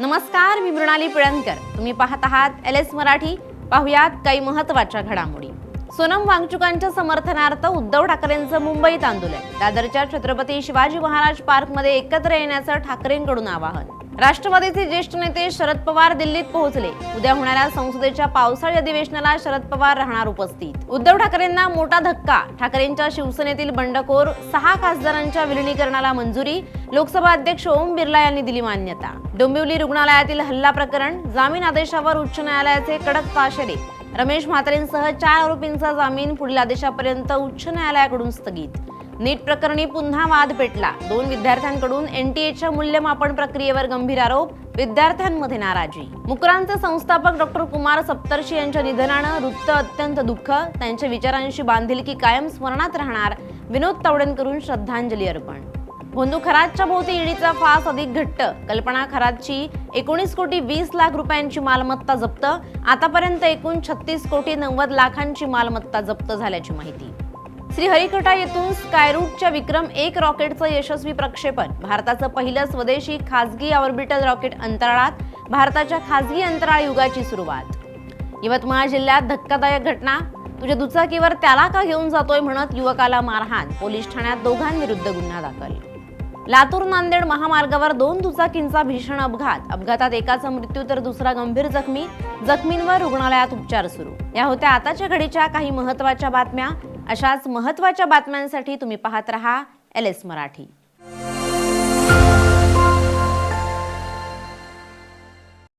नमस्कार, मी मृणाली पिळणकर. तुम्ही पाहत आहात LS मराठी. पाहुयात काही महत्त्वाच्या घडामोडी. सोनम वांगचुकांच्या समर्थनार्थ उद्धव ठाकरेंचं मुंबईत आंदोलन. दादरच्या छत्रपती शिवाजी महाराज पार्कमध्ये एकत्र येण्याचं ठाकरेंकडून आवाहन. राष्ट्रवादीचे ज्येष्ठ नेते शरद पवार दिल्लीत पोहोचले. उद्या होणाऱ्या संसदेच्या पावसाळी अधिवेशनाला शरद पवार राहणार उपस्थित. उद्धव ठाकरेंना मोठा धक्का. ठाकरेंच्या शिवसेनेतील बंडखोर 6 खासदारांच्या विलिनीकरणाला मंजुरी. लोकसभा अध्यक्ष ओम बिर्ला यांनी दिली मान्यता. डोंबिवली रुग्णालयातील हल्ला प्रकरण. जामीन आदेशावर उच्च न्यायालयाचे कडक ताशेरे. रमेश म्हात्रेंसह 4 आरोपींचा जामीन पुढील आदेशापर्यंत उच्च न्यायालयाकडून स्थगित. नीट प्रकरणी पुन्हा वाद पेटला. 2 विद्यार्थ्यांकडून NTA मूल्यमापन प्रक्रियेवर गंभीर आरोप. विद्यार्थ्यांमध्ये नाराजी. मुकरांचे संस्थापक डॉक्टर कुमार सप्तर्षी यांच्या निधनानं वृत्त अत्यंत दुःख. त्यांच्या विचारांशी बांधिलकी कायम स्मरणात राहणार. विनोद तावडेंकडून श्रद्धांजली अर्पण. भोंदू खरातच्या भोवती ईडीचा फास अधिक घट्ट. कल्पना खरातची 19 कोटी 20 लाख रुपयांची मालमत्ता जप्त. आतापर्यंत एकूण 36 कोटी 90 लाखांची मालमत्ता जप्त झाल्याची माहिती. श्रीहरिकोटा येथून स्कायरूटच्या विक्रम 1 रॉकेटचं यशस्वी प्रक्षेपण. भारताचं पहिलं स्वदेशी खासगी ऑर्बिटल रॉकेट अंतराळात. भारताच्या खासगी अंतराळ युगाची सुरुवात. यवतमाळ जिल्ह्यात धक्कादायक घटना. तुझ्या दुचाकीवर त्याला का घेऊन जातोय म्हणत युवकाला मारहाण. पोलीस ठाण्यात दोघांविरुद्ध गुन्हा दाखल. लातूर नांदेड महामार्गावर 2 दुचाकींचा भीषण अपघात. अपघातात एकाचा मृत्यू तर दुसरा गंभीर जखमी. जखमींवर रुग्णालयात उपचार सुरू. या होत्या आताच्या घडीच्या काही महत्त्वाच्या बातम्या. अशाच महत्त्वाच्या बातम्यांसाठी तुम्ही पाहत रहा LS मराठी.